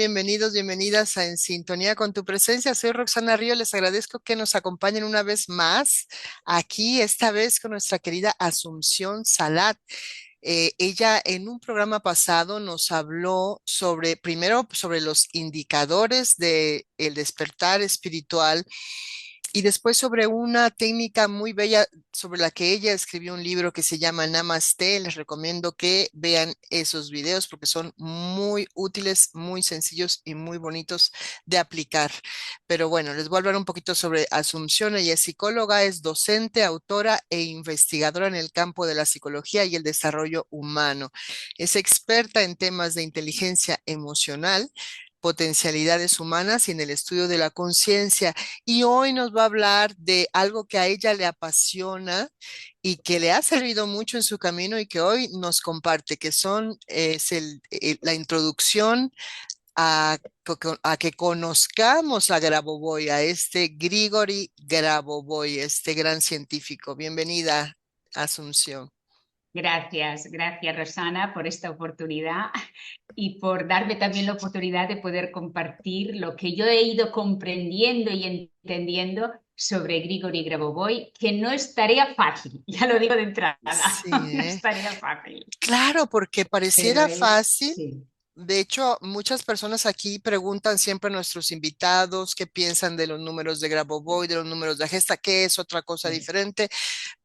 Bienvenidos, bienvenidas a En Sintonía con tu presencia. Soy Roxana Río. Les agradezco que nos acompañen una vez más aquí, esta vez con nuestra querida Asunción Salat. Ella en un programa pasado nos habló sobre, primero, sobre los indicadores del despertar espiritual y después sobre una técnica muy bella sobre la que ella escribió un libro que se llama Namaste. Les recomiendo que vean esos videos porque son muy útiles, muy sencillos y muy bonitos de aplicar. Pero bueno, les voy a hablar un poquito sobre Asunción. Ella es psicóloga, es docente, autora e investigadora en el campo de la psicología y el desarrollo humano. Es experta en temas de inteligencia emocional, potencialidades humanas y en el estudio de la conciencia. Y hoy nos va a hablar de algo que a ella le apasiona y que le ha servido mucho en su camino y que hoy nos comparte, que son, es la introducción a que conozcamos a Grabovoi, a este Grigori Grabovoi, este gran científico. Bienvenida, Asunción. Gracias Rosana por esta oportunidad y por darme también la oportunidad de poder compartir lo que yo he ido comprendiendo y entendiendo sobre Grigori Grabovoi, que no es tarea fácil, ya lo digo de entrada, Sí, no es tarea fácil, claro, porque pero pareciera es, fácil. sí, De hecho, muchas personas aquí preguntan siempre a nuestros invitados qué piensan de los números de Grabovoi, de los números de Gesta, que es otra cosa sí, diferente,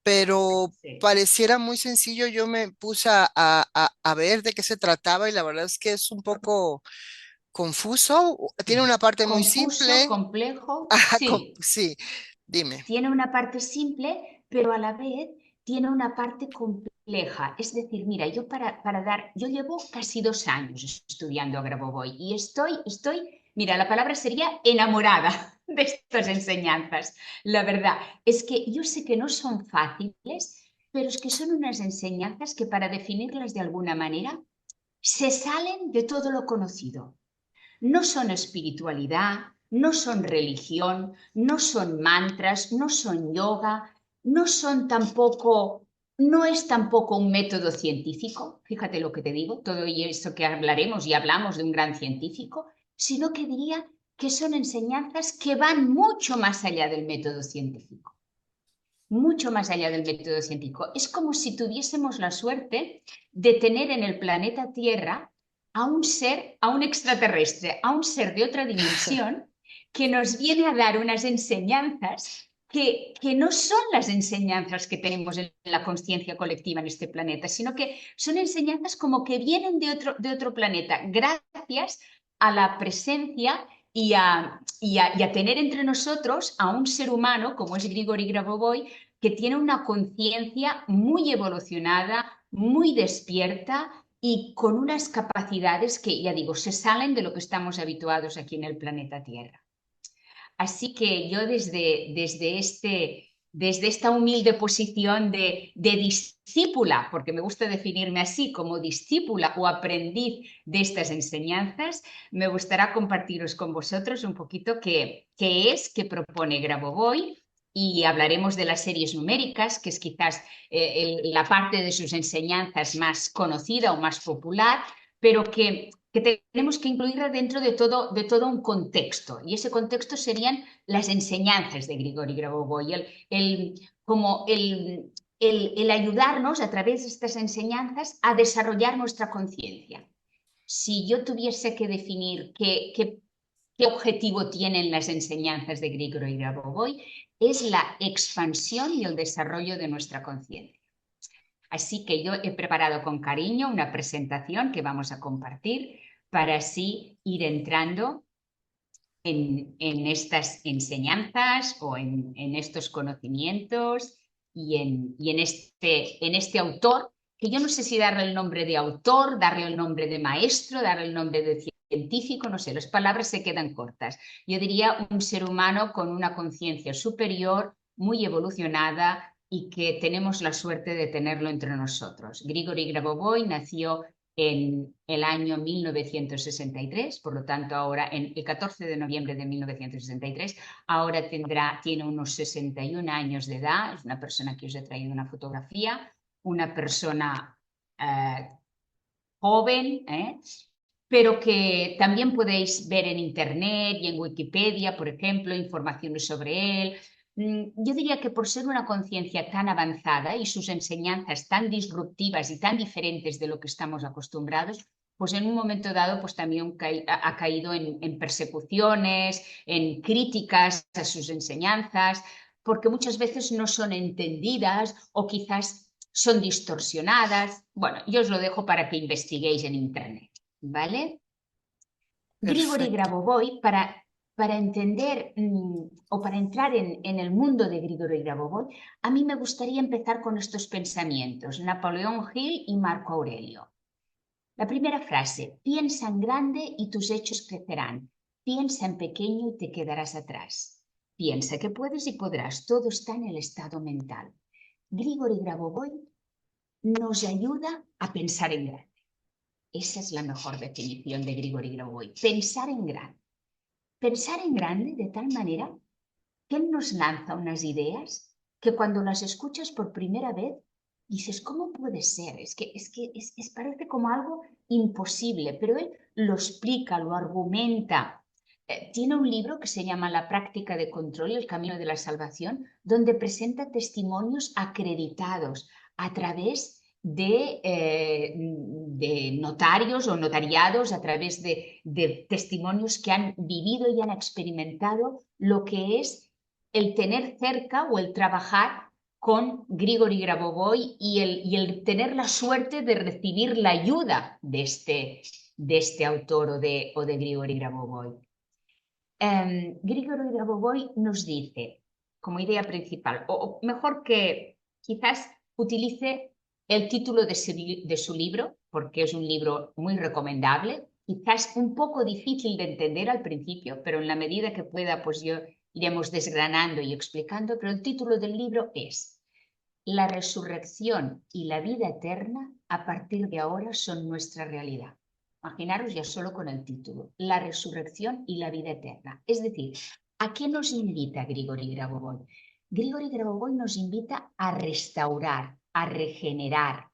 pero sí. pareciera muy sencillo. Yo me puse a ver de qué se trataba y la verdad es que es un poco confuso. Tiene Sí. una parte muy Confuso, simple. complejo, sí. Sí, dime. Tiene una parte simple, pero a la vez tiene una parte compleja. Es decir, mira, yo llevo casi 2 años estudiando a Grabovoi y mira, la palabra sería enamorada de estas enseñanzas. La verdad es que yo sé que no son fáciles, pero es que son unas enseñanzas que para definirlas de alguna manera se salen de todo lo conocido. No son espiritualidad, no son religión, no son mantras, no son yoga, no son tampoco, no es tampoco un método científico, fíjate lo que te digo, todo esto que hablaremos y hablamos de un gran científico, sino que diría que son enseñanzas que van mucho más allá del método científico, mucho más allá del método científico. Es como si tuviésemos la suerte de tener en el planeta Tierra a un ser, a un extraterrestre, a un ser de otra dimensión que nos viene a dar unas enseñanzas que no son las enseñanzas que tenemos en la conciencia colectiva en este planeta, sino que son enseñanzas como que vienen de otro planeta, gracias a la presencia y a tener entre nosotros a un ser humano como es Grigori Grabovoi, que tiene una conciencia muy evolucionada, muy despierta y con unas capacidades que, ya digo, se salen de lo que estamos habituados aquí en el planeta Tierra. Así que yo desde esta humilde posición de discípula, porque me gusta definirme así como discípula o aprendiz de estas enseñanzas, me gustará compartiros con vosotros un poquito qué propone Grabovoi y hablaremos de las series numéricas, que es quizás la parte de sus enseñanzas más conocida o más popular, pero que tenemos que incluirla dentro de todo un contexto. Y ese contexto serían las enseñanzas de Grigori Grabovoi, como el ayudarnos a través de estas enseñanzas a desarrollar nuestra conciencia. Si yo tuviese que definir qué objetivo tienen las enseñanzas de Grigori Grabovoi, es la expansión y el desarrollo de nuestra conciencia. Así que yo he preparado con cariño una presentación que vamos a compartir para así ir entrando en estas enseñanzas o en estos conocimientos en este autor, que yo no sé si darle el nombre de autor, darle el nombre de maestro, darle el nombre de científico, no sé, las palabras se quedan cortas. Yo diría un ser humano con una conciencia superior, muy evolucionada y que tenemos la suerte de tenerlo entre nosotros. Grigori Grabovoi nació en el año 1963, por lo tanto ahora, en el 14 de noviembre de 1963, ahora tiene unos 61 años de edad, es una persona que os he traído una fotografía, una persona joven, pero que también podéis ver en Internet y en Wikipedia, por ejemplo, informaciones sobre él. Yo diría que por ser una conciencia tan avanzada y sus enseñanzas tan disruptivas y tan diferentes de lo que estamos acostumbrados, pues en un momento dado pues también ha caído en persecuciones, en críticas a sus enseñanzas, porque muchas veces no son entendidas o quizás son distorsionadas. Bueno, yo os lo dejo para que investiguéis en Internet. ¿Vale? Grigori Perfecto. Grabovoi, para entender o para entrar en el mundo de Grigori Grabovoi, a mí me gustaría empezar con estos pensamientos, Napoleón Hill y Marco Aurelio. La primera frase, piensa en grande y tus hechos crecerán. Piensa en pequeño y te quedarás atrás. Piensa que puedes y podrás. Todo está en el estado mental. Grigori Grabovoi nos ayuda a pensar en grande. Esa es la mejor definición de Grigori Grabovoi. Pensar en grande. Pensar en grande de tal manera que él nos lanza unas ideas que cuando las escuchas por primera vez dices, ¿cómo puede ser? Parece como algo imposible, pero él lo explica, lo argumenta. Tiene un libro que se llama La práctica de control y el camino de la salvación, donde presenta testimonios acreditados a través de notarios o notariados, a través de testimonios que han vivido y han experimentado lo que es el tener cerca o el trabajar con Grigori Grabovoi y el tener la suerte de recibir la ayuda de este autor o de Grigori Grabovoi. Grigori Grabovoi nos dice, como idea principal, o mejor que quizás utilice el título de su libro, porque es un libro muy recomendable, quizás un poco difícil de entender al principio, pero en la medida que pueda, pues yo iremos desgranando y explicando, pero el título del libro es La resurrección y la vida eterna a partir de ahora son nuestra realidad. Imaginaros ya solo con el título, La resurrección y la vida eterna. Es decir, ¿a qué nos invita Grigori Grabovoi? Grigori Grabovoi nos invita a restaurar, a regenerar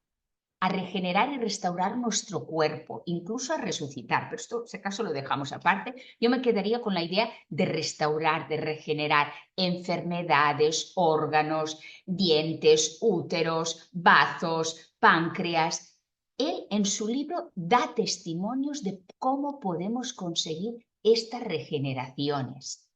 y restaurar nuestro cuerpo, incluso a resucitar, pero esto, si acaso, lo dejamos aparte. Yo me quedaría con la idea de restaurar, de regenerar enfermedades, órganos, dientes, úteros, bazos, páncreas. Él en su libro da testimonios de cómo podemos conseguir estas regeneraciones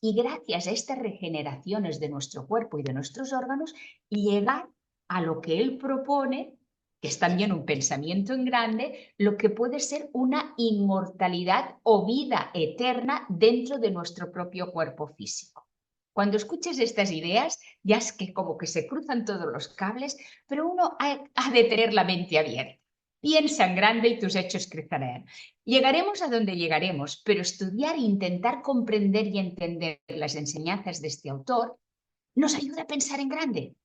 y gracias a estas regeneraciones de nuestro cuerpo y de nuestros órganos llegar a lo que él propone, que es también un pensamiento en grande, lo que puede ser una inmortalidad o vida eterna dentro de nuestro propio cuerpo físico. Cuando escuches estas ideas, ya es que como que se cruzan todos los cables, pero uno ha de tener la mente abierta. Piensa en grande y tus hechos crecerán. Llegaremos a donde llegaremos, pero estudiar e intentar comprender y entender las enseñanzas de este autor nos ayuda a pensar en grande.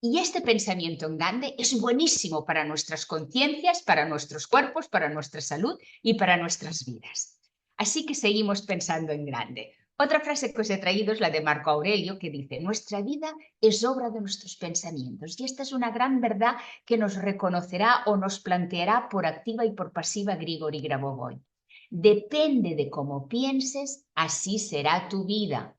Y este pensamiento en grande es buenísimo para nuestras conciencias, para nuestros cuerpos, para nuestra salud y para nuestras vidas. Así que seguimos pensando en grande. Otra frase que os he traído es la de Marco Aurelio, que dice, nuestra vida es obra de nuestros pensamientos. Y esta es una gran verdad que nos reconocerá o nos planteará por activa y por pasiva Grigori Grabovoi. Depende de cómo pienses, así será tu vida.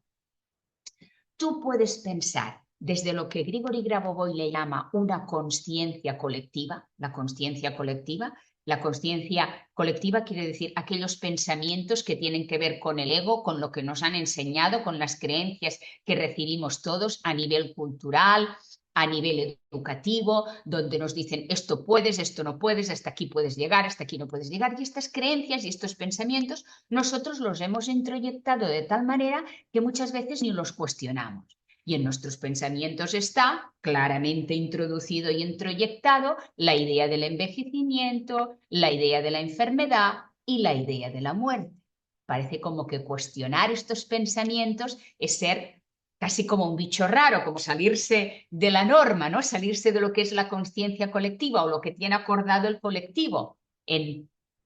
Tú puedes pensar desde lo que Grigori Grabovoi le llama una consciencia colectiva, la consciencia colectiva quiere decir aquellos pensamientos que tienen que ver con el ego, con lo que nos han enseñado, con las creencias que recibimos todos a nivel cultural, a nivel educativo, donde nos dicen esto puedes, esto no puedes, hasta aquí puedes llegar, hasta aquí no puedes llegar. Y estas creencias y estos pensamientos nosotros los hemos introyectado de tal manera que muchas veces ni los cuestionamos. Y en nuestros pensamientos está claramente introducido y introyectado la idea del envejecimiento, la idea de la enfermedad y la idea de la muerte. Parece como que cuestionar estos pensamientos es ser casi como un bicho raro, como salirse de la norma, ¿no? Salirse de lo que es la conciencia colectiva o lo que tiene acordado el colectivo,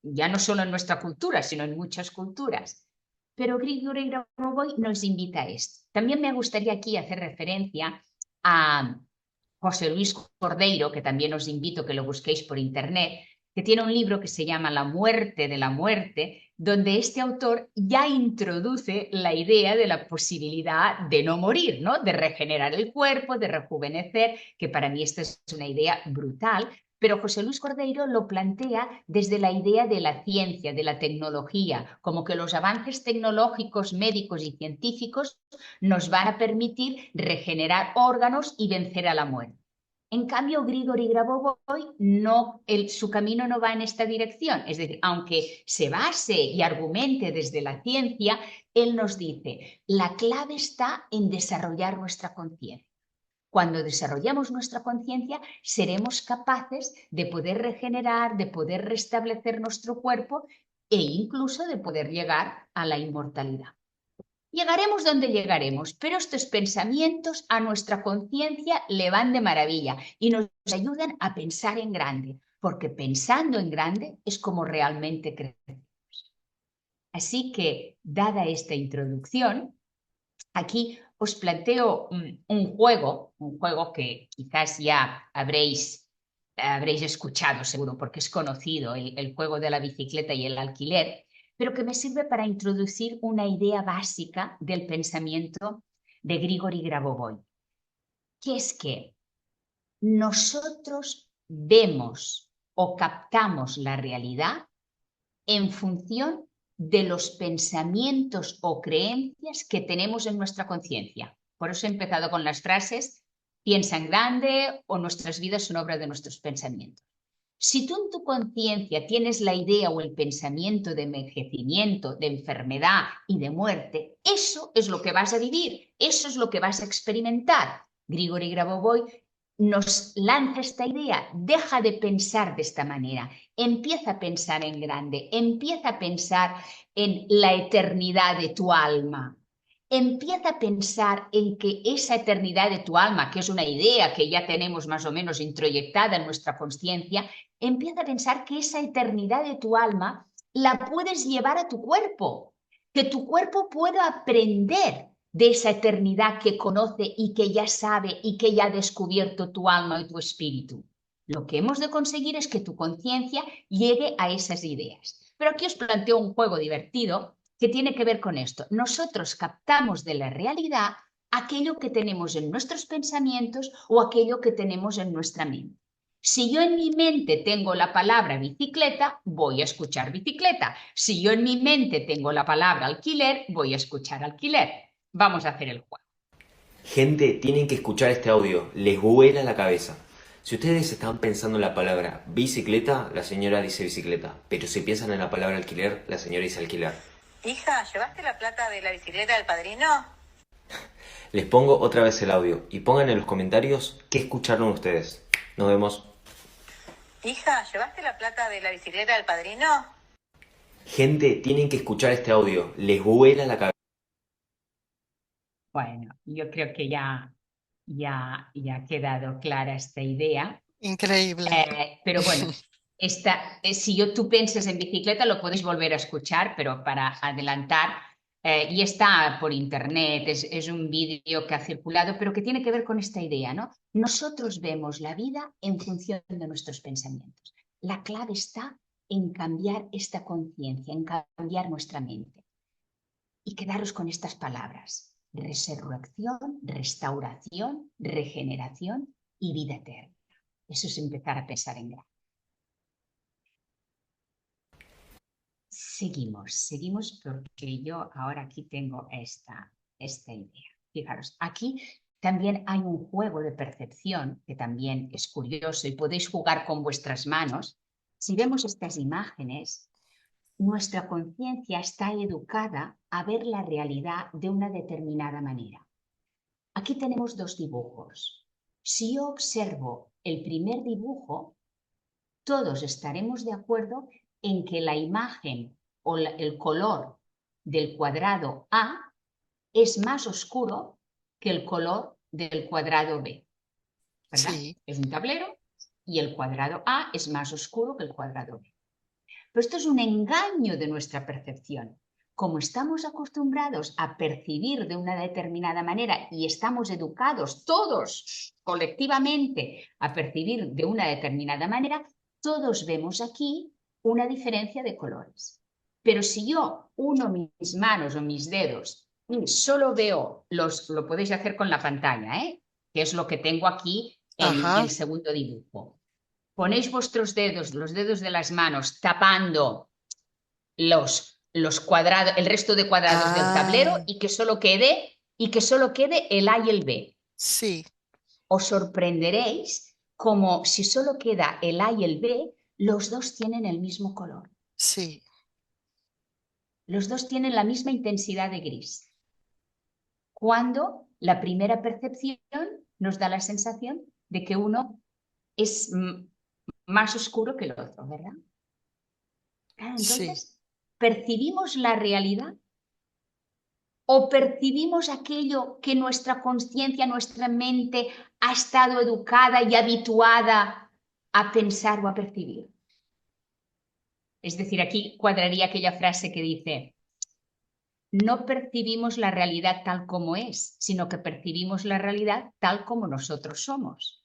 ya no solo en nuestra cultura, sino en muchas culturas. Pero Grigori Grabovoi nos invita a esto. También me gustaría aquí hacer referencia a José Luis Cordeiro, que también os invito a que lo busquéis por internet, que tiene un libro que se llama La muerte de la muerte, donde este autor ya introduce la idea de la posibilidad de no morir, ¿no? De regenerar el cuerpo, de rejuvenecer, que para mí esta es una idea brutal, pero José Luis Cordeiro lo plantea desde la idea de la ciencia, de la tecnología, como que los avances tecnológicos, médicos y científicos nos van a permitir regenerar órganos y vencer a la muerte. En cambio, Grigori Grabovoi no, su camino no va en esta dirección. Es decir, aunque se base y argumente desde la ciencia, él nos dice, la clave está en desarrollar nuestra conciencia. Cuando desarrollamos nuestra conciencia, seremos capaces de poder regenerar, de poder restablecer nuestro cuerpo e incluso de poder llegar a la inmortalidad. Llegaremos donde llegaremos, pero estos pensamientos a nuestra conciencia le van de maravilla y nos ayudan a pensar en grande, porque pensando en grande es como realmente crecemos. Así que, dada esta introducción, aquí os planteo un juego que quizás ya habréis escuchado seguro, porque es conocido, el juego de la bicicleta y el alquiler, pero que me sirve para introducir una idea básica del pensamiento de Grigori Grabovoi, que es que nosotros vemos o captamos la realidad en función de los pensamientos o creencias que tenemos en nuestra conciencia. Por eso he empezado con las frases, piensa en grande o nuestras vidas son obra de nuestros pensamientos. Si tú en tu conciencia tienes la idea o el pensamiento de envejecimiento, de enfermedad y de muerte, eso es lo que vas a vivir, eso es lo que vas a experimentar. Grigori Grabovoi nos lanza esta idea, deja de pensar de esta manera, empieza a pensar en grande, empieza a pensar en la eternidad de tu alma. Empieza a pensar en que esa eternidad de tu alma, que es una idea que ya tenemos más o menos introyectada en nuestra conciencia, empieza a pensar que esa eternidad de tu alma la puedes llevar a tu cuerpo, que tu cuerpo pueda aprender de esa eternidad que conoce y que ya sabe y que ya ha descubierto tu alma y tu espíritu. Lo que hemos de conseguir es que tu conciencia llegue a esas ideas. Pero aquí os planteo un juego divertido que tiene que ver con esto. Nosotros captamos de la realidad aquello que tenemos en nuestros pensamientos o aquello que tenemos en nuestra mente. Si yo en mi mente tengo la palabra bicicleta, voy a escuchar bicicleta. Si yo en mi mente tengo la palabra alquiler, voy a escuchar alquiler. Vamos a hacer el juego. Gente, tienen que escuchar este audio, les vuela la cabeza. Si ustedes están pensando en la palabra bicicleta, la señora dice bicicleta. Pero si piensan en la palabra alquiler, la señora dice alquiler. Hija, ¿llevaste la plata de la bicicleta del padrino? Les pongo otra vez el audio y pongan en los comentarios qué escucharon ustedes. Nos vemos. Hija, ¿llevaste la plata de la bicicleta del padrino? Gente, tienen que escuchar este audio, les vuela la cabeza. Bueno, yo creo que ya ha quedado clara esta idea. Increíble. Pero bueno, si tú piensas en bicicleta, lo puedes volver a escuchar, pero para adelantar, y está por internet, es un vídeo que ha circulado, pero que tiene que ver con esta idea, ¿no? Nosotros vemos la vida en función de nuestros pensamientos. La clave está en cambiar esta conciencia, en cambiar nuestra mente. Y quedaros con estas palabras: resurrección, restauración, regeneración y vida eterna. Eso es empezar a pensar en grande. Seguimos porque yo ahora aquí tengo esta idea. Fijaros, aquí también hay un juego de percepción que también es curioso y podéis jugar con vuestras manos. Si vemos estas imágenes, nuestra conciencia está educada a ver la realidad de una determinada manera. Aquí tenemos dos dibujos. Si yo observo el primer dibujo, todos estaremos de acuerdo en que la imagen o el color del cuadrado A es más oscuro que el color del cuadrado B, ¿verdad? Sí. Es un tablero y el cuadrado A es más oscuro que el cuadrado B. Pero esto es un engaño de nuestra percepción. Como estamos acostumbrados a percibir de una determinada manera y estamos educados todos colectivamente a percibir de una determinada manera, todos vemos aquí una diferencia de colores. Pero si yo uno mis manos o mis dedos y solo veo lo podéis hacer con la pantalla, que es lo que tengo aquí en Ajá. el segundo dibujo. Ponéis vuestros dedos, los dedos de las manos, tapando los cuadrados, el resto de cuadrados del tablero Ah, y que solo quede el A y el B. sí, Os sorprenderéis como si solo queda el A y el B, los dos tienen el mismo color. sí, Los dos tienen la misma intensidad de gris. Cuando la primera percepción nos da la sensación de que uno es más oscuro que el otro, ¿verdad? Claro, sí. entonces, ¿percibimos la realidad o percibimos aquello que nuestra conciencia, nuestra mente ha estado educada y habituada a pensar o a percibir? Es decir, aquí cuadraría aquella frase que dice, no percibimos la realidad tal como es, sino que percibimos la realidad tal como nosotros somos.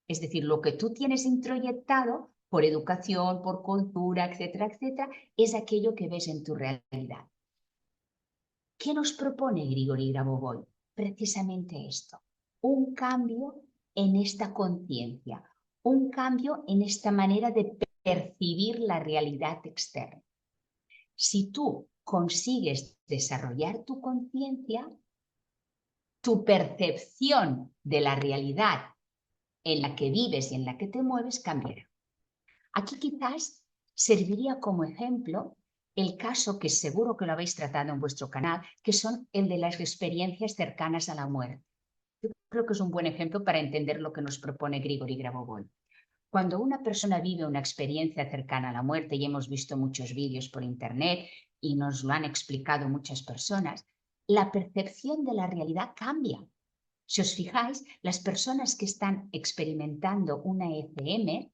Es decir, lo que tú tienes introyectado por educación, por cultura, etcétera, etcétera, es aquello que ves en tu realidad. ¿Qué nos propone Grigori Grabovoi? Precisamente esto, un cambio en esta conciencia, un cambio en esta manera de percibir la realidad externa. Si tú consigues desarrollar tu conciencia, tu percepción de la realidad en la que vives y en la que te mueves cambiará. Aquí quizás serviría como ejemplo el caso que seguro que lo habéis tratado en vuestro canal, que son el de las experiencias cercanas a la muerte. Yo creo que es un buen ejemplo para entender lo que nos propone Grigori Grabovoi. Cuando una persona vive una experiencia cercana a la muerte, y hemos visto muchos vídeos por internet y nos lo han explicado muchas personas, la percepción de la realidad cambia. Si os fijáis, las personas que están experimentando una ECM,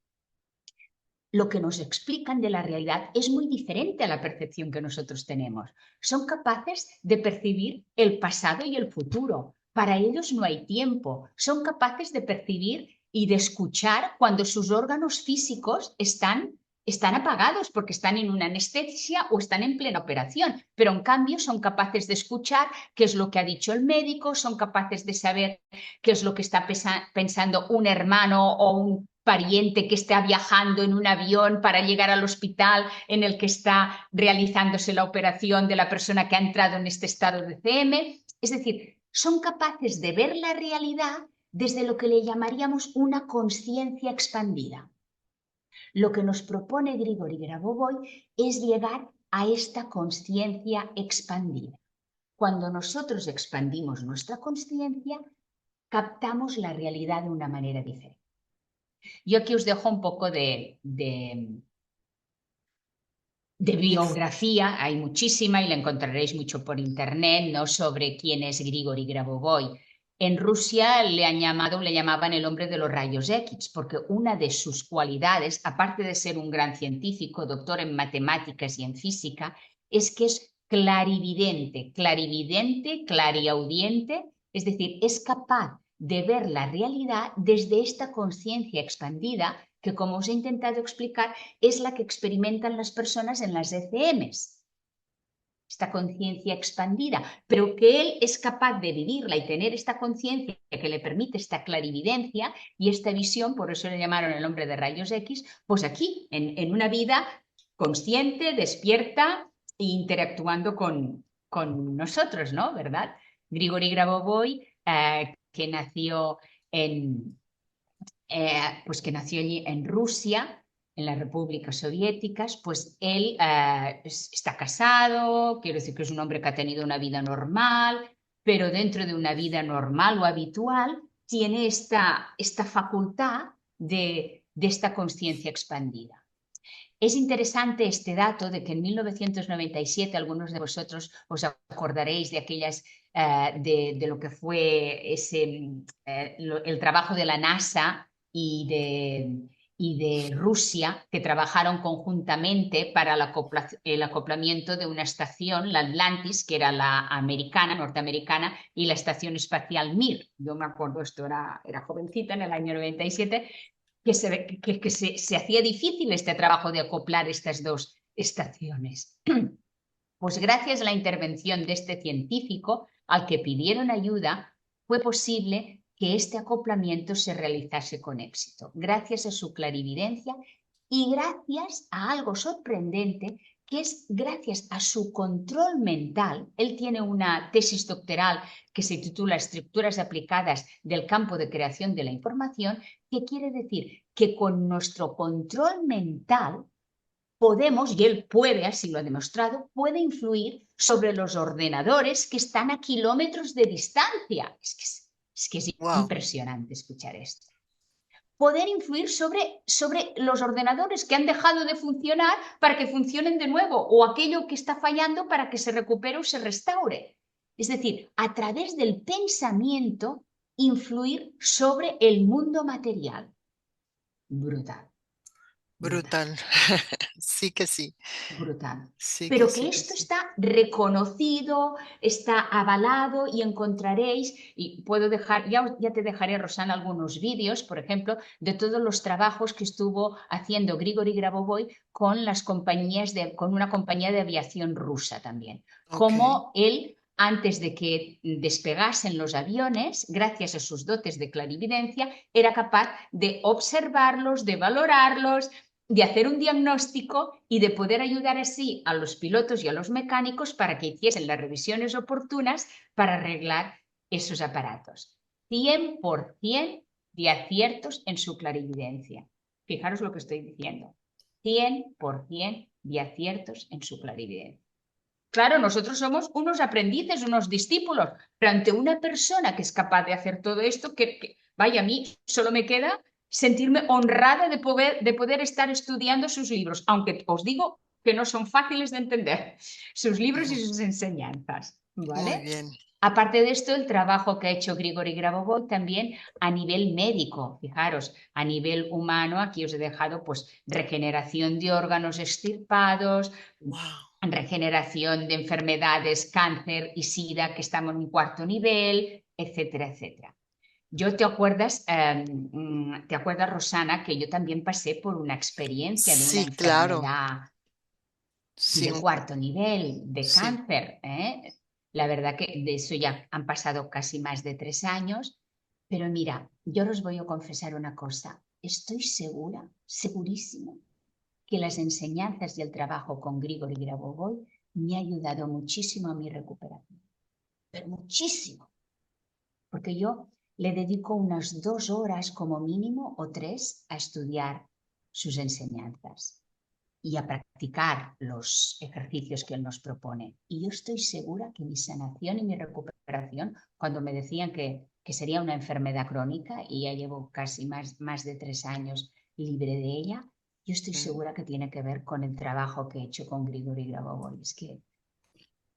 lo que nos explican de la realidad es muy diferente a la percepción que nosotros tenemos. Son capaces de percibir el pasado y el futuro. Para ellos no hay tiempo. Son capaces de percibir y de escuchar cuando sus órganos físicos están apagados porque están en una anestesia o están en plena operación, pero en cambio son capaces de escuchar qué es lo que ha dicho el médico, son capaces de saber qué es lo que está pensando un hermano o un pariente que está viajando en un avión para llegar al hospital en el que está realizándose la operación de la persona que ha entrado en este estado de CM. Es decir, son capaces de ver la realidad desde lo que le llamaríamos una conciencia expandida. Lo que nos propone Grigori Grabovoi es llegar a esta conciencia expandida. Cuando nosotros expandimos nuestra conciencia, captamos la realidad de una manera diferente. Yo aquí os dejo un poco de biografía, hay muchísima y la encontraréis mucho por internet, ¿no? Sobre quién es Grigori Grabovoi. En Rusia le llamaban el hombre de los rayos X, porque una de sus cualidades, aparte de ser un gran científico, doctor en matemáticas y en física, es que es clarividente, clariaudiente, es decir, es capaz de ver la realidad desde esta conciencia expandida que, como os he intentado explicar, es la que experimentan las personas en las ECMs. Esta conciencia expandida, pero que él es capaz de vivirla y tener esta conciencia que le permite esta clarividencia y esta visión, por eso le llamaron el hombre de rayos X, pues aquí, en una vida consciente, despierta e interactuando con nosotros, ¿no? ¿Verdad? Grigori Grabovoi, que nació pues que nació allí en Rusia, en las repúblicas soviéticas, pues él está casado, quiero decir que es un hombre que ha tenido una vida normal, pero dentro de una vida normal o habitual tiene esta facultad de esta conciencia expandida. Es interesante este dato de que en 1997 algunos de vosotros os acordaréis de aquellas, de lo que fue el trabajo de la NASA y de Rusia, que trabajaron conjuntamente para el acoplamiento de una estación, la Atlantis, que era la norteamericana, y la estación espacial Mir. Yo me acuerdo, esto era jovencita en el año 97, se hacía difícil este trabajo de acoplar estas dos estaciones. Pues gracias a la intervención de este científico al que pidieron ayuda, fue posible que este acoplamiento se realizase con éxito, gracias a su clarividencia y gracias a algo sorprendente, que es gracias a su control mental. Él tiene una tesis doctoral que se titula Estructuras aplicadas del campo de creación de la información, que quiere decir que con nuestro control mental podemos, y él puede, así lo ha demostrado, puede influir sobre los ordenadores que están a kilómetros de distancia. Es que es Wow. impresionante escuchar esto. Poder influir sobre los ordenadores que han dejado de funcionar para que funcionen de nuevo, o aquello que está fallando para que se recupere o se restaure. Es decir, a través del pensamiento, influir sobre el mundo material. Brutal. Brutal. Sí que sí. Brutal. Sí Pero que que sí que esto sí. está reconocido, está avalado, y encontraréis, y puedo dejar, ya te dejaré, Rosana, algunos vídeos, por ejemplo, de todos los trabajos que estuvo haciendo Grigori Grabovoi con con una compañía de aviación rusa también. Ok. Cómo él, antes de que despegasen los aviones, gracias a sus dotes de clarividencia, era capaz de observarlos, de valorarlos, de hacer un diagnóstico y de poder ayudar así a los pilotos y a los mecánicos para que hiciesen las revisiones oportunas para arreglar esos aparatos. 100% de aciertos en su clarividencia. Fijaros lo que estoy diciendo. 100% de aciertos en su clarividencia. Claro, nosotros somos unos aprendices, unos discípulos, pero ante una persona que es capaz de hacer todo esto, vaya, a mí solo me queda sentirme honrada de poder estar estudiando sus libros, aunque os digo que no son fáciles de entender, sus libros y Ujú. sus enseñanzas, Muy ¿vale? bien. Aparte de esto, el trabajo que ha hecho Grigori Grabovoi también a nivel médico, fijaros, a nivel humano, aquí os he dejado pues regeneración de órganos extirpados, Wow. regeneración de enfermedades, cáncer y SIDA, que estamos en un cuarto nivel, etcétera, etcétera. Te acuerdas, Rosana, que yo también pasé por una experiencia de una Sí, claro. enfermedad Sí, de cuarto nivel de sí. cáncer, ¿eh? La verdad que de eso ya han pasado casi más de 3 años, pero mira, yo os voy a confesar una cosa, estoy segura, segurísima, que las enseñanzas y el trabajo con Grigori Grabovoi me ha ayudado muchísimo a mi recuperación, pero muchísimo, porque yo le dedico unas 2 horas como mínimo o 3 a estudiar sus enseñanzas y a practicar los ejercicios que él nos propone. Y yo estoy segura que mi sanación y mi recuperación, cuando me decían que sería una enfermedad crónica, y ya llevo casi más de 3 años libre de ella, yo estoy Mm. segura que tiene que ver con el trabajo que he hecho con Grigori Grabovoi. Es que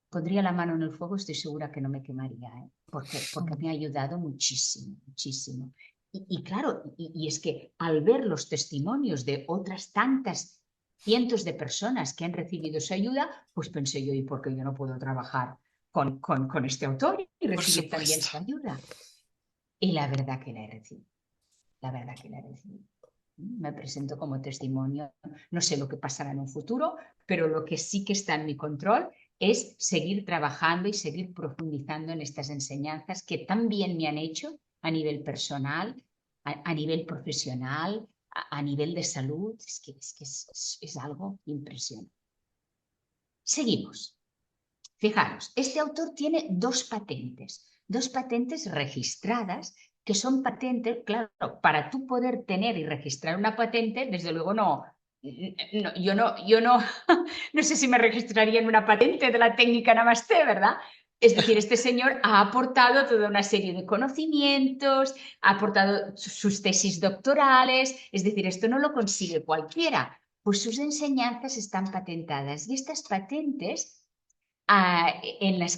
pondría la mano en el fuego, estoy segura que no me quemaría, ¿eh? Porque me ha ayudado muchísimo, muchísimo. Y claro, y es que al ver los testimonios de otras tantas cientos de personas que han recibido su ayuda, pues pensé yo, ¿y por qué yo no puedo trabajar con este autor y Por recibir también supuesto. su ayuda? Y la verdad que la he recibido, la verdad que la he recibido. Me presento como testimonio. No sé lo que pasará en un futuro, pero lo que sí que está en mi control es seguir trabajando y seguir profundizando en estas enseñanzas que tan bien me han hecho a nivel personal, a nivel profesional, a nivel de salud. Es algo impresionante. Seguimos. Fijaros, este autor tiene 2 patentes registradas, que son patentes, claro, para tú poder tener y registrar una patente, desde luego yo no, no sé si me registraría en una patente de la técnica Namaste, ¿verdad? Es decir, este señor ha aportado toda una serie de conocimientos, ha aportado sus tesis doctorales, es decir, esto no lo consigue cualquiera, pues sus enseñanzas están patentadas, y estas patentes en las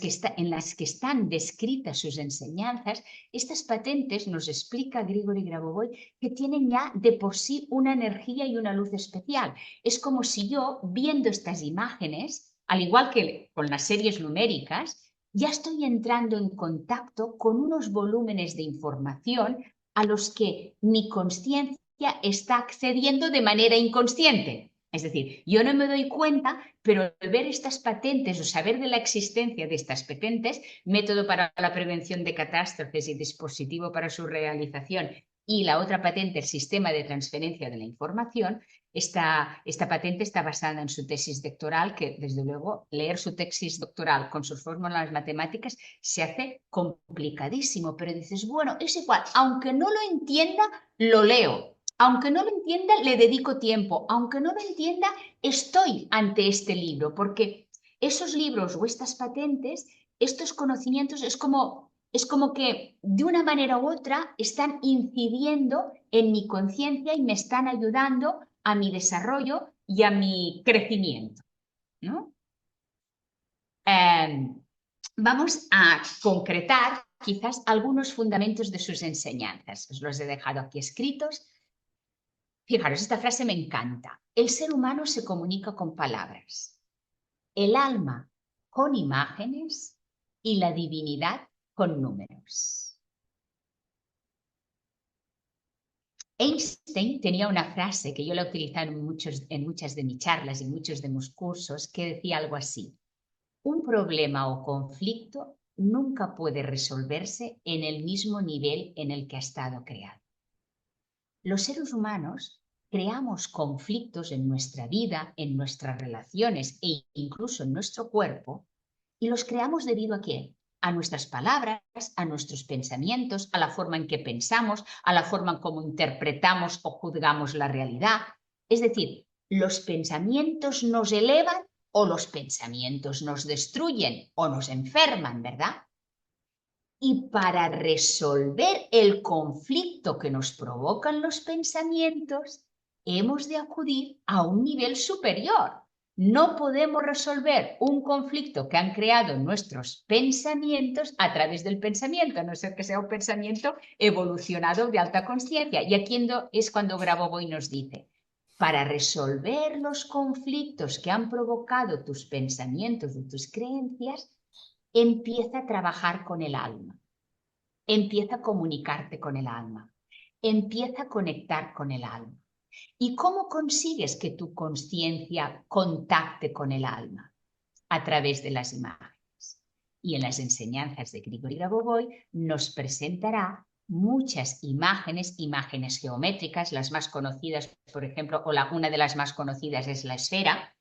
que están descritas sus enseñanzas, estas patentes, nos explica Grigori Grabovoi, que tienen ya de por sí una energía y una luz especial. Es como si yo, viendo estas imágenes, al igual que con las series numéricas, ya estoy entrando en contacto con unos volúmenes de información a los que mi conciencia está accediendo de manera inconsciente. Es decir, yo no me doy cuenta, pero al ver estas patentes o saber de la existencia de estas patentes, método para la prevención de catástrofes y dispositivo para su realización, y la otra patente, el sistema de transferencia de la información, esta patente está basada en su tesis doctoral, que desde luego leer su tesis doctoral con sus fórmulas matemáticas se hace complicadísimo, pero dices, bueno, es igual, aunque no lo entienda, lo leo. Aunque no lo entienda, le dedico tiempo. Aunque no lo entienda, estoy ante este libro, porque esos libros o estas patentes, estos conocimientos, es como que de una manera u otra están incidiendo en mi conciencia y me están ayudando a mi desarrollo y a mi crecimiento, ¿no? Vamos a concretar quizás algunos fundamentos de sus enseñanzas. Os los he dejado aquí escritos. Fijaros, esta frase me encanta. El ser humano se comunica con palabras, el alma con imágenes y la divinidad con números. Einstein tenía una frase que yo la he utilizado en muchas de mis charlas y muchos de mis cursos, que decía algo así: un problema o conflicto nunca puede resolverse en el mismo nivel en el que ha estado creado. Los seres humanos creamos conflictos en nuestra vida, en nuestras relaciones e incluso en nuestro cuerpo, y los creamos debido ¿a qué? A nuestras palabras, a nuestros pensamientos, a la forma en que pensamos, a la forma en cómo interpretamos o juzgamos la realidad. Es decir, los pensamientos nos elevan o los pensamientos nos destruyen o nos enferman, ¿verdad? Y para resolver el conflicto que nos provocan los pensamientos, hemos de acudir a un nivel superior. No podemos resolver un conflicto que han creado nuestros pensamientos a través del pensamiento, a no ser que sea un pensamiento evolucionado de alta conciencia. Y aquí es cuando Grabovoi nos dice: para resolver los conflictos que han provocado tus pensamientos y tus creencias, empieza a trabajar con el alma, empieza a comunicarte con el alma, empieza a conectar con el alma. ¿Y cómo consigues que tu conciencia contacte con el alma? A través de las imágenes. Y en las enseñanzas de Grigori Grabovoi nos presentará muchas imágenes geométricas, las más conocidas, por ejemplo, una de las más conocidas es la esfera,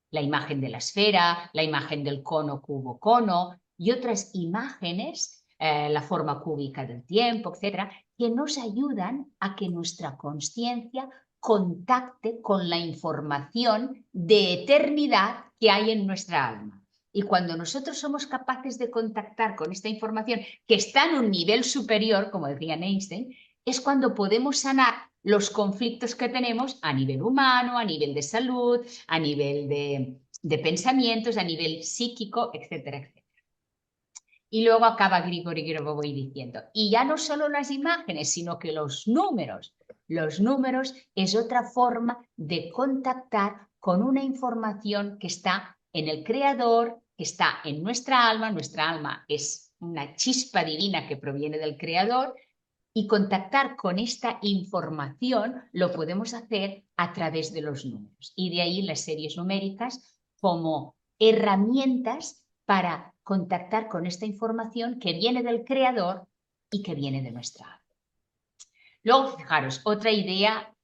la imagen de la esfera, la imagen del cono, cubo, cono, y otras imágenes, la forma cúbica del tiempo, etcétera, que nos ayudan a que nuestra conciencia contacte con la información de eternidad que hay en nuestra alma. Y cuando nosotros somos capaces de contactar con esta información que está en un nivel superior, como decía Einstein, es cuando podemos sanar los conflictos que tenemos a nivel humano, a nivel de salud, a nivel de pensamientos, a nivel psíquico, etcétera, etcétera. Y luego acaba Grigori Grabovoi diciendo, y ya no solo las imágenes, sino que los números es otra forma de contactar con una información que está en el Creador, que está en nuestra alma es una chispa divina que proviene del Creador, y contactar con esta información lo podemos hacer a través de los números. Y de ahí las series numéricas como herramientas para contactar con esta información que viene del Creador y que viene de nuestra alma. Luego, fijaros, otra idea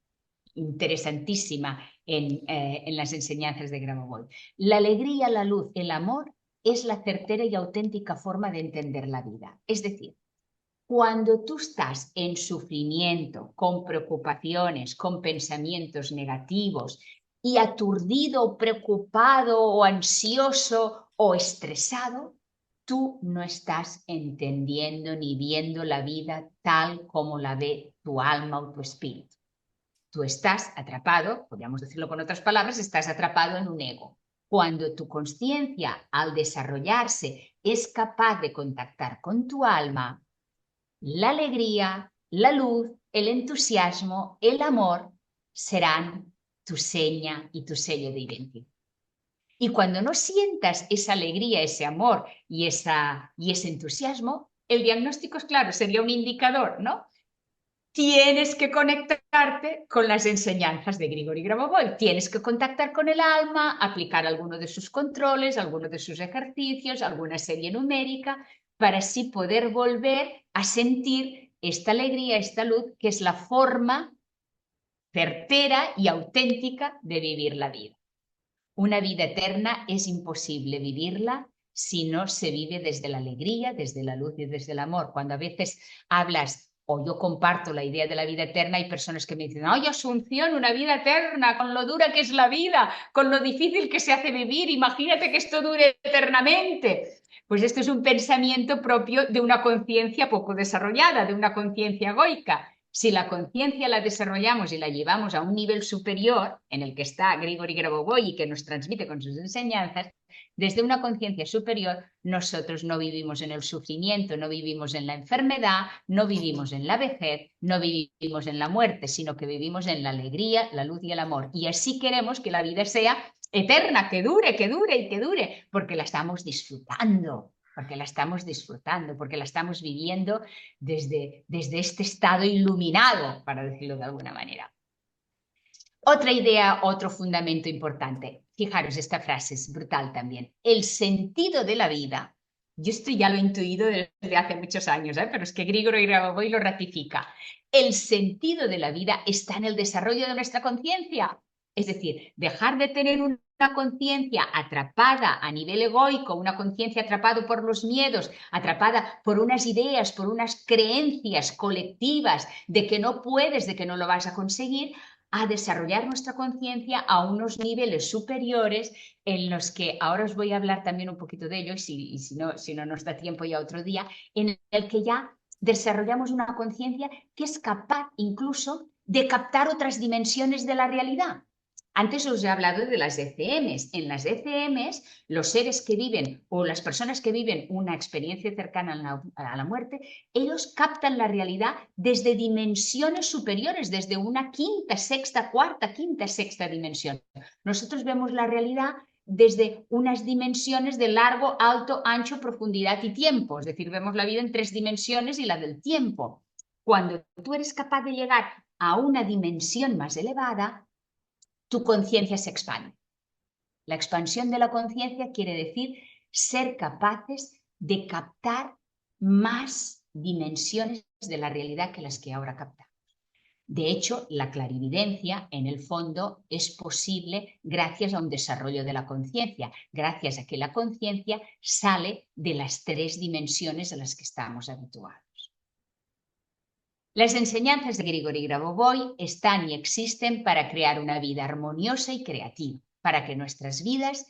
interesantísima en las enseñanzas de Grabovoi. La alegría, la luz, el amor es la certera y auténtica forma de entender la vida. Es decir, cuando tú estás en sufrimiento, con preocupaciones, con pensamientos negativos y aturdido, preocupado o ansioso o estresado, tú no estás entendiendo ni viendo la vida tal como la ve tu alma o tu espíritu. Tú estás atrapado, podríamos decirlo con otras palabras, estás atrapado en un ego. Cuando tu conciencia, al desarrollarse, es capaz de contactar con tu alma, la alegría, la luz, el entusiasmo, el amor serán tu seña y tu sello de identidad. Y cuando no sientas esa alegría, ese amor y ese entusiasmo, el diagnóstico es claro, sería un indicador, ¿no? tienes que conectarte con las enseñanzas de Grigori Grabovoi. Tienes que contactar con el alma, aplicar alguno de sus controles, alguno de sus ejercicios, alguna serie numérica, para así poder volver a sentir esta alegría, esta luz, que es la forma certera y auténtica de vivir la vida. Una vida eterna es imposible vivirla si no se vive desde la alegría, desde la luz y desde el amor. Cuando a veces hablas o yo comparto la idea de la vida eterna, hay personas que me dicen, ¡ay, Asunción, una vida eterna, con lo dura que es la vida, con lo difícil que se hace vivir, imagínate que esto dure eternamente! Pues esto es un pensamiento propio de una conciencia poco desarrollada, de una conciencia egoica. Si la conciencia la desarrollamos y la llevamos a un nivel superior, en el que está Grigori Grabovoi y que nos transmite con sus enseñanzas, desde una conciencia superior, nosotros no vivimos en el sufrimiento, no vivimos en la enfermedad, no vivimos en la vejez, no vivimos en la muerte, sino que vivimos en la alegría, la luz y el amor. Y así queremos que la vida sea eterna, que dure y que dure, porque la estamos disfrutando. Porque la estamos disfrutando, porque la estamos viviendo desde este estado iluminado, para decirlo de alguna manera. Otra idea, otro fundamento importante. Fijaros, esta frase es brutal también. El sentido de la vida, yo esto ya lo he intuido desde hace muchos años, pero es que Grigori Grabovoi lo ratifica. El sentido de la vida está en el desarrollo de nuestra conciencia. Es decir, dejar de tener una conciencia atrapada a nivel egoico, una conciencia atrapada por los miedos, atrapada por unas ideas, por unas creencias colectivas de que no puedes, de que no lo vas a conseguir, a desarrollar nuestra conciencia a unos niveles superiores en los que, ahora os voy a hablar también un poquito de ello, y si no nos da tiempo ya otro día, en el que ya desarrollamos una conciencia que es capaz incluso de captar otras dimensiones de la realidad. Antes os he hablado de las ECMs. En las ECMs, los seres que viven o las personas que viven una experiencia cercana a la muerte, ellos captan la realidad desde dimensiones superiores, desde una quinta, sexta, cuarta, quinta, sexta dimensión. Nosotros vemos la realidad desde unas dimensiones de largo, alto, ancho, profundidad y tiempo. Es decir, vemos la vida en 3 dimensiones y la del tiempo. Cuando tú eres capaz de llegar a una dimensión más elevada, tu conciencia se expande. La expansión de la conciencia quiere decir ser capaces de captar más dimensiones de la realidad que las que ahora captamos. De hecho, la clarividencia, en el fondo, es posible gracias a un desarrollo de la conciencia, gracias a que la conciencia sale de las 3 dimensiones a las que estamos habituados. Las enseñanzas de Grigori Grabovoi están y existen para crear una vida armoniosa y creativa, para que nuestras vidas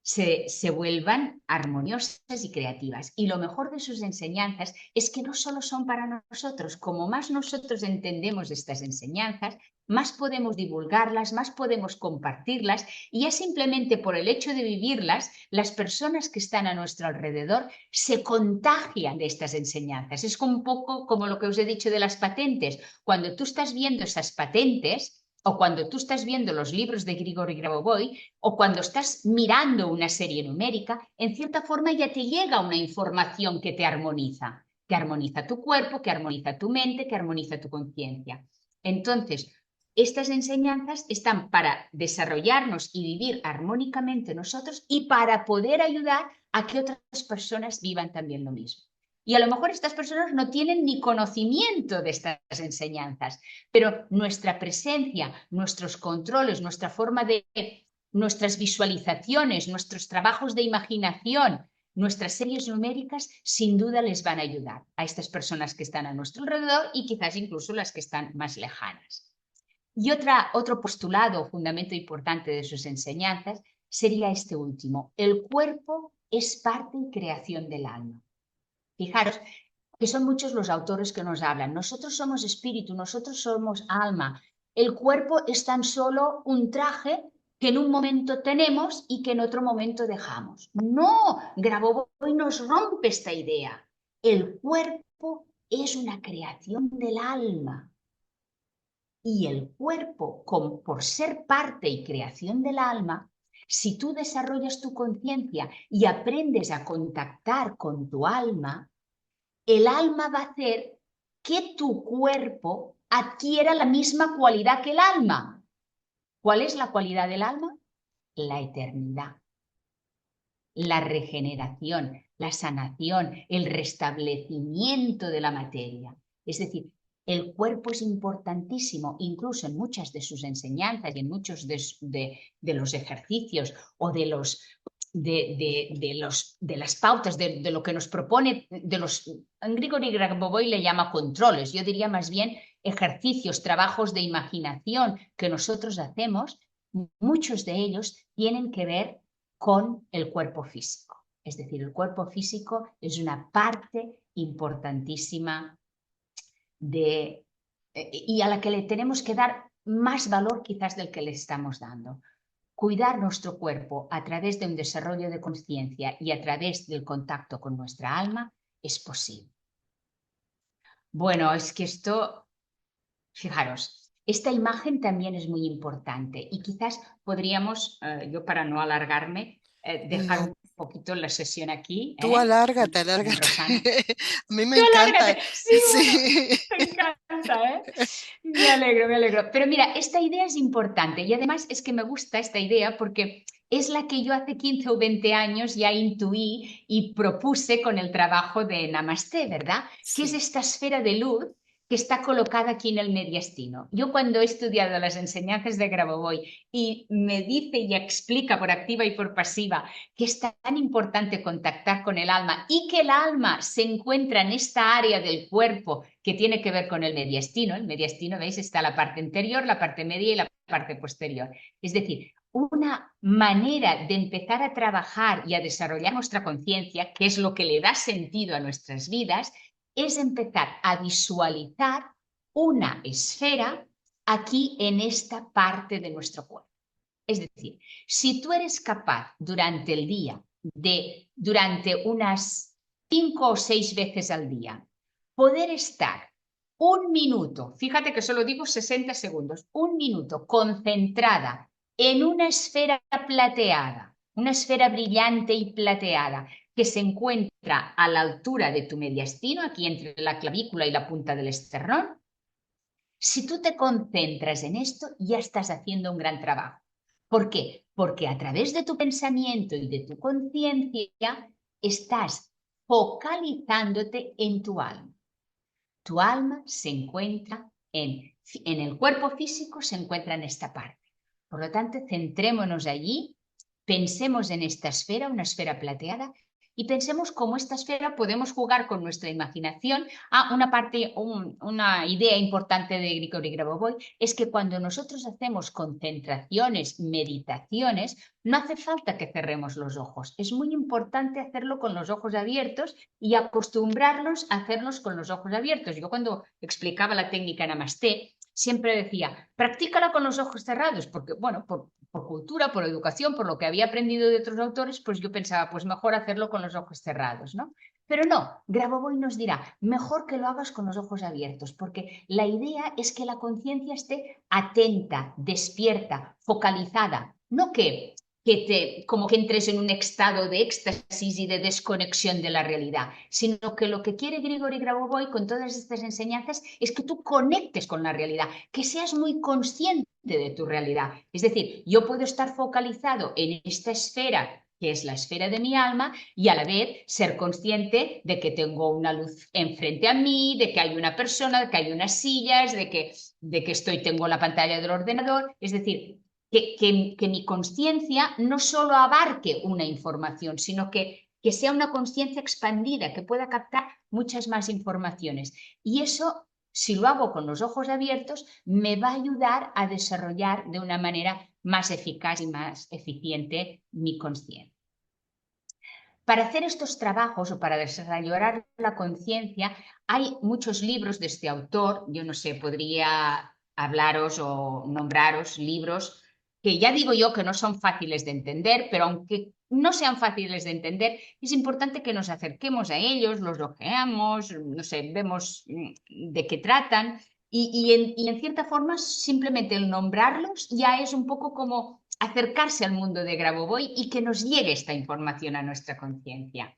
se vuelvan armoniosas y creativas. Y lo mejor de sus enseñanzas es que no solo son para nosotros. Como más nosotros entendemos estas enseñanzas, más podemos divulgarlas, más podemos compartirlas, y ya simplemente por el hecho de vivirlas, las personas que están a nuestro alrededor se contagian de estas enseñanzas. Es un poco como lo que os he dicho de las patentes. Cuando tú estás viendo esas patentes, o cuando tú estás viendo los libros de Grigori Grabovoi, o cuando estás mirando una serie numérica, en cierta forma ya te llega una información que te armoniza tu cuerpo, que armoniza tu mente, que armoniza tu conciencia. Entonces, estas enseñanzas están para desarrollarnos y vivir armónicamente nosotros y para poder ayudar a que otras personas vivan también lo mismo. Y a lo mejor estas personas no tienen ni conocimiento de estas enseñanzas, pero nuestra presencia, nuestros controles, nuestra forma de, nuestras visualizaciones, nuestros trabajos de imaginación, nuestras series numéricas, sin duda les van a ayudar a estas personas que están a nuestro alrededor y quizás incluso las que están más lejanas. Y otro postulado o fundamento importante de sus enseñanzas sería este último: el cuerpo es parte y creación del alma. Fijaros que son muchos los autores que nos hablan. Nosotros somos espíritu, nosotros somos alma. El cuerpo es tan solo un traje que en un momento tenemos y que en otro momento dejamos. No, Grabovoi nos rompe esta idea. El cuerpo es una creación del alma. Y el cuerpo, por ser parte y creación del alma, si tú desarrollas tu conciencia y aprendes a contactar con tu alma, el alma va a hacer que tu cuerpo adquiera la misma cualidad que el alma. ¿Cuál es la cualidad del alma? La eternidad, la regeneración, la sanación, el restablecimiento de la materia. Es decir, el cuerpo es importantísimo, incluso en muchas de sus enseñanzas y en muchos de los ejercicios o de las pautas, de lo que nos propone, Grigori Grabovoi le llama controles, yo diría más bien ejercicios, trabajos de imaginación que nosotros hacemos, muchos de ellos tienen que ver con el cuerpo físico. Es decir, el cuerpo físico es una parte importantísima y a la que le tenemos que dar más valor quizás del que le estamos dando. Cuidar nuestro cuerpo a través de un desarrollo de conciencia y a través del contacto con nuestra alma es posible. Bueno, es que esto, fijaros, esta imagen también es muy importante y quizás podríamos, yo para no alargarme, dejar No, un poquito la sesión aquí, tú alárgate, con alárgate. Rosana. A mí me Tú encanta. alárgate. Sí, bueno, Sí. me encanta, ¿eh? Me alegro, me alegro. Pero mira, esta idea es importante y además es que me gusta esta idea porque es la que yo hace 15 o 20 años ya intuí y propuse con el trabajo de Namaste, ¿verdad? Que es Sí. esta esfera de luz que está colocada aquí en el mediastino. Yo cuando he estudiado las enseñanzas de Grabovoi y me dice y explica por activa y por pasiva que es tan importante contactar con el alma y que el alma se encuentra en esta área del cuerpo que tiene que ver con el mediastino. El mediastino, ¿veis? Está la parte anterior, la parte media y la parte posterior. Es decir, una manera de empezar a trabajar y a desarrollar nuestra conciencia, que es lo que le da sentido a nuestras vidas, es empezar a visualizar una esfera aquí en esta parte de nuestro cuerpo. Es decir, si tú eres capaz durante el día durante unas 5 o 6 veces al día, poder estar un minuto, fíjate que solo digo 60 segundos, un minuto concentrada en una esfera plateada, una esfera brillante y plateada que se encuentra a la altura de tu mediastino, aquí entre la clavícula y la punta del esternón, si tú te concentras en esto, ya estás haciendo un gran trabajo. ¿Por qué? Porque a través de tu pensamiento y de tu conciencia estás focalizándote en tu alma. Tu alma se encuentra en el cuerpo físico, se encuentra en esta parte. Por lo tanto, centrémonos allí, pensemos en esta esfera, una esfera plateada, y pensemos cómo esta esfera podemos jugar con nuestra imaginación. Una idea importante de Grigori Grabovoi es que cuando nosotros hacemos concentraciones, meditaciones, no hace falta que cerremos los ojos. Es muy importante hacerlo con los ojos abiertos y acostumbrarlos a hacerlos con los ojos abiertos. Yo cuando explicaba la técnica Namaste, siempre decía, practícala con los ojos cerrados, porque, bueno, por cultura, por educación, por lo que había aprendido de otros autores, pues yo pensaba, pues mejor hacerlo con los ojos cerrados, ¿no? Pero no, Grabovoi nos dirá, mejor que lo hagas con los ojos abiertos, porque la idea es que la conciencia esté atenta, despierta, focalizada, no como que entres en un estado de éxtasis y de desconexión de la realidad, sino que lo que quiere Grigori Grabovoi con todas estas enseñanzas es que tú conectes con la realidad, que seas muy consciente de tu realidad. Es decir, yo puedo estar focalizado en esta esfera que es la esfera de mi alma, y a la vez ser consciente de que tengo una luz enfrente a mí, de que hay una persona, de que hay unas sillas, de que tengo la pantalla del ordenador. Es decir, que mi conciencia no solo abarque una información, sino que sea una conciencia expandida, que pueda captar muchas más informaciones. Y eso, si lo hago con los ojos abiertos, me va a ayudar a desarrollar de una manera más eficaz y más eficiente mi conciencia. Para hacer estos trabajos o para desarrollar la conciencia, hay muchos libros de este autor. Yo no sé, podría hablaros o nombraros libros que ya digo yo que no son fáciles de entender, pero aunque no sean fáciles de entender, es importante que nos acerquemos a ellos, los lojeamos, no sé, vemos de qué tratan y en cierta forma simplemente el nombrarlos ya es un poco como acercarse al mundo de Grabovoi y que nos llegue esta información a nuestra conciencia.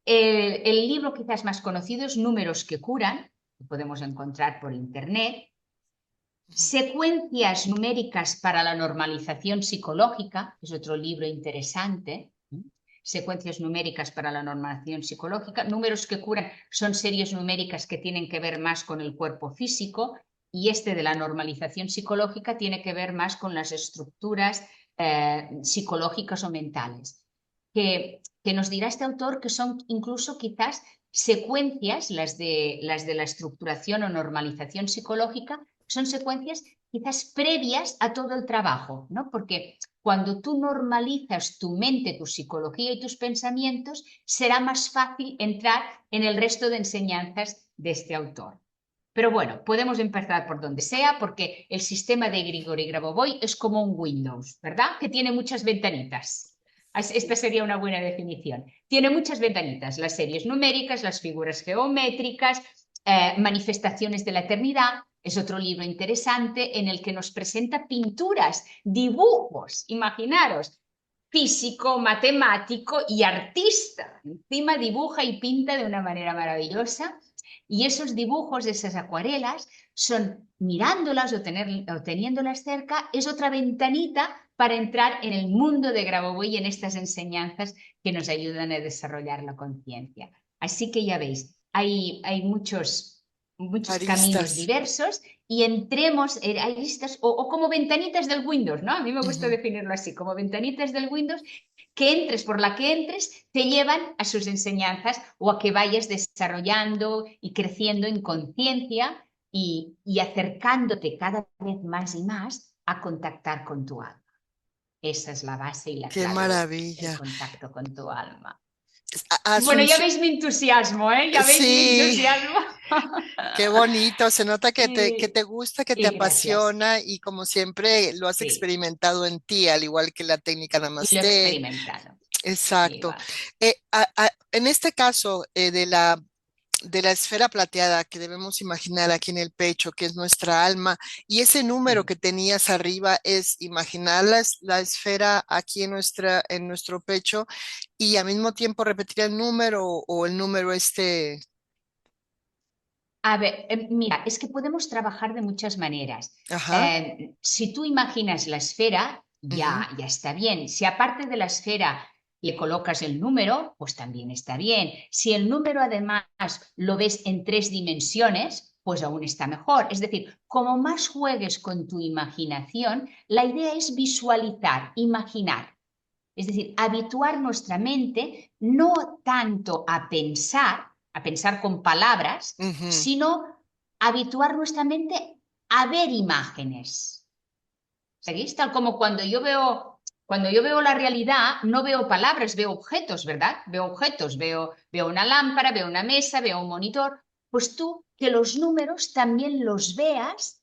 El libro quizás más conocido es Números que curan, que podemos encontrar por internet, secuencias numéricas para la normalización psicológica, es otro libro interesante. Secuencias numéricas para la normalización psicológica. Números que curan son series numéricas que tienen que ver más con el cuerpo físico, y este de la normalización psicológica tiene que ver más con las estructuras psicológicas o mentales. Que nos dirá este autor que son incluso quizás secuencias, las de la estructuración o normalización psicológica, son secuencias quizás previas a todo el trabajo, ¿no? Porque cuando tú normalizas tu mente, tu psicología y tus pensamientos, será más fácil entrar en el resto de enseñanzas de este autor. Pero bueno, podemos empezar por donde sea, porque el sistema de Grigori Grabovoi es como un Windows, ¿verdad? Que tiene muchas ventanitas. Esta sería una buena definición. Tiene muchas ventanitas, las series numéricas, las figuras geométricas, manifestaciones de la eternidad. Es otro libro interesante en el que nos presenta pinturas, dibujos, imaginaros, físico, matemático y artista. Encima dibuja y pinta de una manera maravillosa. Y esos dibujos, esas acuarelas, son mirándolas o teniéndolas cerca, es otra ventanita para entrar en el mundo de Grabovoi y en estas enseñanzas que nos ayudan a desarrollar la conciencia. Así que ya veis, hay muchos caminos Aristas. diversos, y entremos, hay listas o como ventanitas del Windows, ¿no? A mí me gusta definirlo así, como ventanitas del Windows, que entres por la que entres, te llevan a sus enseñanzas o a que vayas desarrollando y creciendo en conciencia y acercándote cada vez más y más a contactar con tu alma. Esa es la base y la Qué clave del maravilla. contacto con tu alma. Bueno, ya Asunción, veis mi entusiasmo, ¿eh? Ya veis mi sí, entusiasmo. qué bonito. Se nota que Y, te gusta, que te y gracias. apasiona y como siempre lo has Sí, experimentado en ti, al igual que la técnica y lo he Namaste. experimentado. Exacto. Igual. En este caso de la esfera plateada que debemos imaginar aquí en el pecho, que es nuestra alma, y ese número Sí. que tenías arriba es imaginar la esfera aquí en en nuestro pecho y al mismo tiempo repetir el número o el número este. A ver, mira, es que podemos trabajar de muchas maneras. Ajá. Si tú imaginas la esfera, Ujú. ya está bien. Si aparte de la esfera le colocas el número, pues también está bien. Si el número además lo ves en 3 dimensiones, pues aún está mejor. Es decir, como más juegues con tu imaginación, la idea es visualizar, imaginar. Es decir, habituar nuestra mente no tanto a pensar con palabras, Ujú. sino habituar nuestra mente a ver imágenes. ¿Seguís? Tal como cuando yo veo la realidad, no veo palabras, veo objetos, ¿verdad? Veo objetos, veo una lámpara, veo una mesa, veo un monitor. Pues tú, que los números también los veas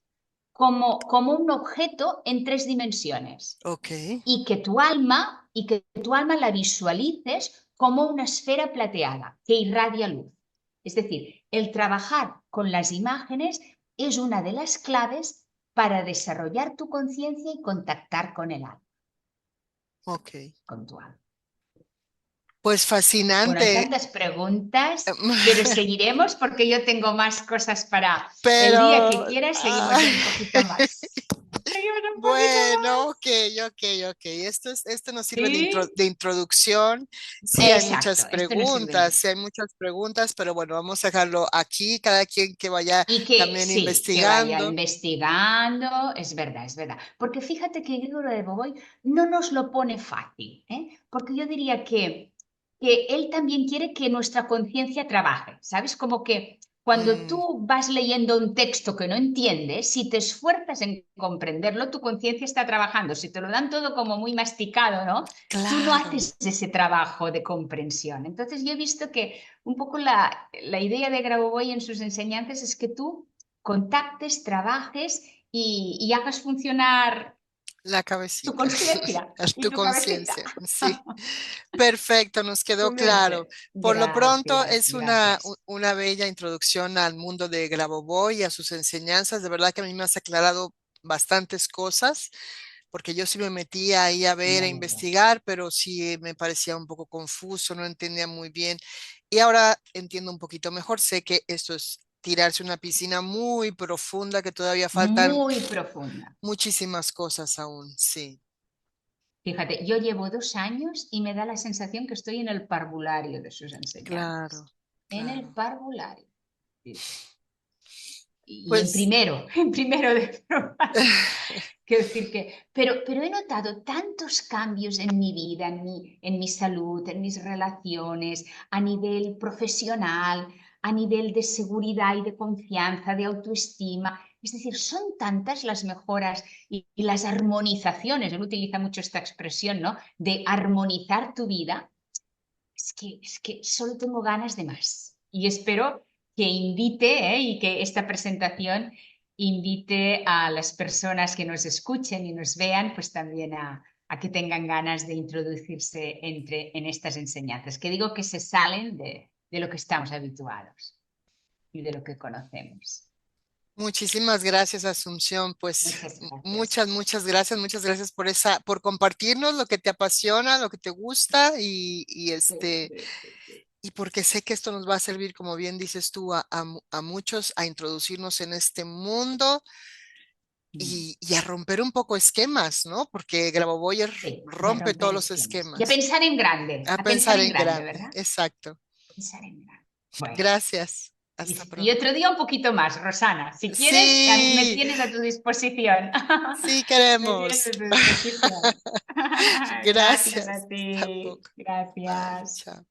como un objeto en 3 dimensiones, Ok. y que tu alma la visualices como una esfera plateada que irradia luz. Es decir, el trabajar con las imágenes es una de las claves para desarrollar tu conciencia y contactar con el alma, Ok. con tu alma. Pues Bueno, hay fascinante. tantas preguntas, pero seguiremos porque yo tengo más cosas para el día que Pero, quieras. Seguimos ay, un poquito más. Seguimos un poquito bueno, más. ok, ok, ok. Esto nos sirve Sí, de introducción. Sí, hay exacto. muchas Esto nos sirve. preguntas, sí, hay muchas preguntas, pero bueno, vamos a dejarlo aquí, cada quien que vaya Y que también sí, que vaya investigando. investigando, es verdad. Porque fíjate que Grigoro de Boboy no nos lo pone fácil, ¿eh? Porque yo diría que él también quiere que nuestra conciencia trabaje, ¿sabes? Como que cuando Mm, tú vas leyendo un texto que no entiendes, si te esfuerzas en comprenderlo, tu conciencia está trabajando. Si te lo dan todo como muy masticado, ¿no? Tú no claro. haces ese trabajo de comprensión. Entonces yo he visto que un poco la idea de Grabovoi en sus enseñanzas es que tú contactes, trabajes y hagas funcionar La tu cabecita, conciencia y tu tu cabecita. conciencia, sí. Perfecto, nos quedó Muy claro. bien. Por lo pronto Gracias, es gracias. una bella introducción al mundo de Grabovoi y a sus enseñanzas. De verdad que a mí me has aclarado bastantes cosas, porque yo sí me metí ahí a ver, Me a alegro. investigar, pero sí me parecía un poco confuso, no entendía muy bien. Y ahora entiendo un poquito mejor, sé que esto es tirarse a una piscina muy profunda que todavía faltan Muy profunda. muchísimas cosas aún, sí. Fíjate, yo llevo 2 años y me da la sensación que estoy en el parvulario de sus Claro, enseñanzas. En el claro. parvulario. Sí, sí. Y en Pues primero, en primero de formación. Quiero decir que, pero he notado tantos cambios en mi vida, en mi salud, en mis relaciones, a nivel profesional, a nivel de seguridad y de confianza, de autoestima. Es decir, son tantas las mejoras y las armonizaciones. Él utiliza mucho esta expresión, ¿no? De armonizar tu vida. Es que solo tengo ganas de más. Y espero que invite, y que esta presentación invite a las personas que nos escuchen y nos vean, pues también a que tengan ganas de introducirse en estas enseñanzas, que digo que se salen de lo que estamos habituados y de lo que conocemos. muchísimas gracias, Asunción. Pues Muchas gracias. muchas gracias por por compartirnos lo que te apasiona, lo que te gusta Sí, sí, sí, sí. y porque sé que esto nos va a servir, como bien dices tú, a muchos a introducirnos en este mundo y a romper un poco esquemas, ¿no? Porque Grabovoi Sí, y a rompe romper todos los esquemas. Y esquemas. a pensar A pensar en en grande, grande, ¿verdad? exacto. Pensar en grande. Bueno. Gracias. Hasta Y pronto. otro día un poquito más, Rosana. Si quieres, me Sí, tienes a tu disposición. sí Me tienes queremos. a tu disposición. Gracias Gracias. a Tampoco. ti. Bye, Gracias. chao.